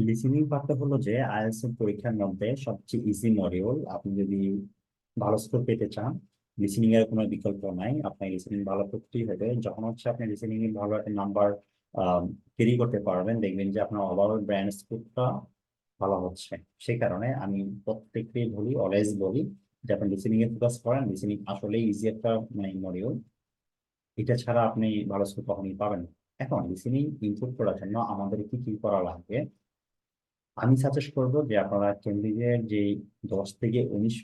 Listening পার্টটা হলো যে আইএলটিএস এর পরীক্ষার মধ্যে সবচেয়ে ইজি মডিউল। আপনি যদি ভালো স্কোর পেতে চান, লিসেনিং এর কোনো বিকল্প নাই। আপনার লিসেনিং ভালো করতেই হবে। যখন হচ্ছে আপনি লিসেনিং এ ভালো একটা নাম্বার ক্যারি করতে পারবেন, দেখবেন যে আপনার ওভারঅল ব্র্যান্ড স্কোরটা ভালো হচ্ছে। সেই কারণে আমি প্রত্যেককেই বলি, অলওয়েজ বলি যে আপনি লিসেনিং এ ফোকাস করেন। লিসেনিং আসলেই ইজি একটা মানে মডিউল। এটা ছাড়া আপনি ভালো স্কোর কখনোই পাবেন না। এখন লিসেনিং ইমপ্রুভ করার জন্য আমাদের কি কি করা লাগবে, আমি সাজেস্ট করবো যে আপনারা কেমব্রিজের যে 10 থেকে 19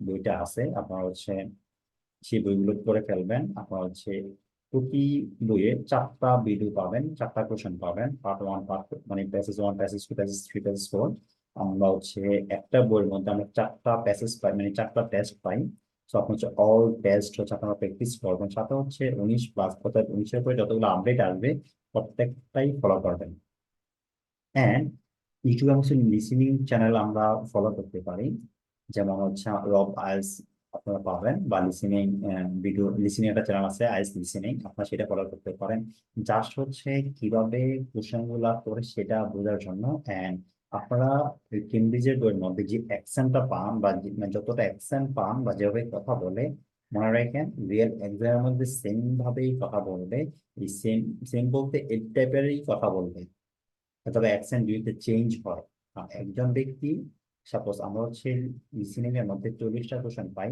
বইটা আছে, আপনারা হচ্ছে সেই বইগুলো পড়ে ফেলবেন। আপনারা হচ্ছে প্রতি বইয়ে 4টা ভিডিও পাবেন, 4টা কোশ্চেন পাবেন। পার্ট 1, মানে প্যাসেজ 1, প্যাসেজ 2, প্যাসেজ 3, প্যাসেজ 4। আমরা হচ্ছে একটা বইয়ের মধ্যে আমরা 4টা প্যাসেজ পাই, মানে 4টা টেস্ট পাই। তো আপনার হচ্ছে অল টেস্ট হচ্ছে আপনারা প্র্যাকটিস করবেন। সাথে হচ্ছে 19+, অর্থাৎ 19-এর পরে যতগুলো আপডেট আসবে প্রত্যেকটাই ফলো করবেন। হ্যাঁ, ইউটিউবে হচ্ছে লিসেনিং চ্যানেল আমরা ফলো করতে পারি। যেমন হচ্ছে রব আইএলটিএস আপনারা পাবেন, বা লিসেনিং ভিডিও লিসেনিং একটা চ্যানেল আছে আইএলটিএস লিসেনিং, আপনারা সেটা ফলো করতে পারেন। জাস্ট হচ্ছে কিভাবে কোশ্চেন গুলা করে সেটা বোঝার জন্য। এন্ড আপনারা কেমব্রিজের বইয়ের মধ্যে যে অ্যাকসেন্টটা পান, বা মানে যতটা অ্যাকসেন্ট পান বা যেভাবে কথা বলে, মনে রাখেন রিয়েল এক্সামের মধ্যে সেম ভাবেই কথা বলবে। এই সেম সেম বলতে এই টাইপেরই কথা বলবে, তবে অ্যাকসেন্ট দুইতে চেঞ্জ হয়। একজন ব্যক্তি, সাপোজ আমরা হচ্ছে লিসেনিং এর মধ্যে 40টা কোশ্চেন পাই।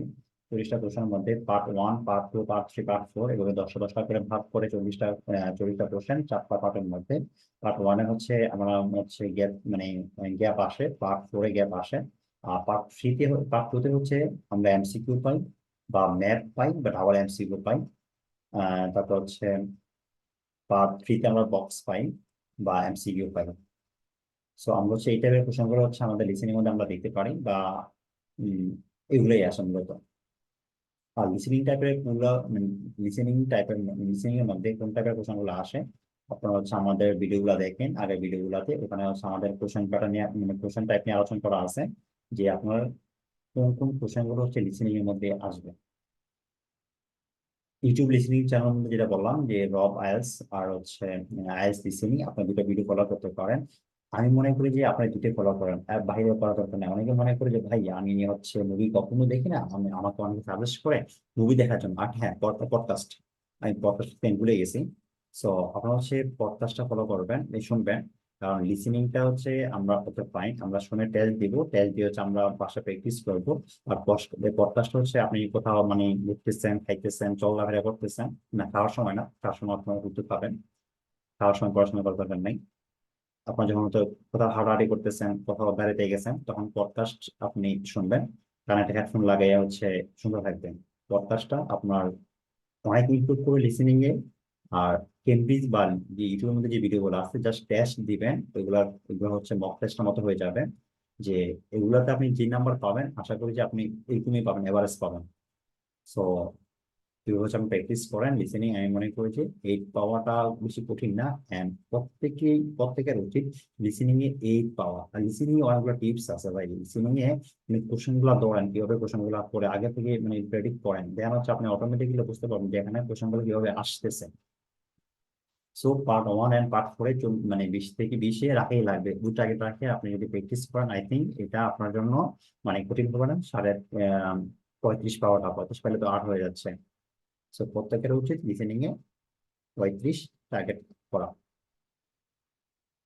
40টা কোশ্চেনের মধ্যে পার্ট 1, পার্ট 2, পার্ট 3, পার্ট 4 এভাবে 10টা করে ভাগ করে 40টা কোশ্চেন 4টা পার্টের মধ্যে। পার্ট 1 হচ্ছে আমরা হচ্ছে গ্যাপ, মানে গ্যাপ আসে, পার্ট 4 গ্যাপ আসে। আর পার্ট 2 তে হচ্ছে আমরা এমসিকিউ পাই, বা ম্যাপ পাই, বা ডাবল এমসিকিউ পাই। তারপর হচ্ছে পার্ট 3 তে আমরা বক্স পাই বা এমসিকিউ পাই। সো আমরা হচ্ছে এই টাইপের কোশ্চেনগুলো হচ্ছে আমাদের লিসেনিং মধ্যে আমরা দেখতে পারি, বা উম, এগুলোই আসে মূলত। আর লিসেনিং টাইপের গুলো, লিসেনিং এর মধ্যে কোন টাইপের কোশ্চেন গুলো আসে, আপনারা হচ্ছে আমাদের ভিডিওগুলো দেখেন। আগের ভিডিওগুলোতে ওখানে হচ্ছে আমাদের কোশ্চেন প্যাটার্ন নিয়ে, মানে কোশ্চেন টাইপ নিয়ে আলোচনা করা আছে, যে আপনার কোন কোন কোশ্চেন গুলো হচ্ছে লিসেনিং এর মধ্যে আসবে। ইউটিউব লিসেনিং চ্যানেল যেটা বললাম, যে রব আইএলটিএস আর হচ্ছে আইএলটিএস লিসেনিং, আপনার দুটো ভিডিও ফলো করতে পারেন। আমি মনে করি যে আপনার দুটো ফলো করেন, আর বাইরে করা দরকার নেই। অনেকে মনে করে যে ভাই আমি হচ্ছে মুভি কখনো দেখি না, আমাকে অনেকে সাজেস্ট করে মুভি দেখার জন্য। আর হ্যাঁ, পডকাস্ট, আমি পডকাস্ট ভুলে গেছি। সো আপনারা হচ্ছে পডকাস্টটা ফলো করবেন, এই শুনবেন। কারণ লিসেনিংটা হচ্ছে আমরা ওকে পাই, আমরা শুনে টেস্ট দিব, টেস্ট দিয়ে হচ্ছে আমরা বাসায় প্র্যাকটিস করবো। আর পডকাস্ট হচ্ছে আপনি কোথাও মানে ঘুরতেছেন, খাইতেছেন, চলাফেরা করতেছেন, না খাওয়ার সময়, না খাওয়ার সময় আপনার ঘুরতে পাবেন, খাওয়ার সময় পড়াশোনা করার দরকার নাই। আপনার যখন হয়তো কোথাও হাঁটাহাঁটি করতেছেন, কোথাও বেড়াতে গেছেন, তখন পডকাস্ট আপনি শুনবেন। কানেক্টে হেডফোন লাগাইয়া হচ্ছে শুনতে থাকবেন। পডকাস্টটা আপনার অনেক ইমপ্রুভ করে লিসেনিং এ। আর কেমব্রিজ বা যে ইউটিউবের মধ্যে যে ভিডিওগুলো আছে, জাস্ট টেস্ট দিবেন, এগুলো হচ্ছে মক টেস্টের মতো হয়ে যাবে। যে এগুলাতে আপনি যে নাম্বার পাবেন, আশা করি যে আপনি এরকমই পাবেন, এভারেজ পাবেন। সো এভাবে হচ্ছে আপনি প্র্যাকটিস করেন লিসেনিং। আমি মনে করি যে এইট পাওয়াটা বেশি কঠিন না। অ্যান্ড প্রত্যেকের উচিত লিসেনিং এ এইট পাওয়া। আর লিসেনিং এ অনেকগুলো টিপস আছে ভাই। লিসেনিং এ আপনি কোশ্চেন গুলো ধরেন, কিভাবে কোশ্চেন গুলো করে আগে থেকে মানে প্রেডিক্ট করেন, দেন হচ্ছে আপনি অটোমেটিক্যালি বুঝতে পারবেন যে এখানে কোশ্চেন গুলো কিভাবে আসতেছে। সো পার্ট 1 এবং পার্ট 4 মানে 20 থেকে 20-এ রাখাই লাগবে, দুটো আগে রাখে আপনি যদি প্র্যাকটিস করেন, আই থিঙ্ক এটা আপনার জন্য মানে কঠিন হবে না। 35 পাওয়াটা, 35 পাইলে তো 8 হয়ে যাচ্ছে। সো প্রত্যেকের উচিত লিসেনিং এ 35 টার্গেট করা।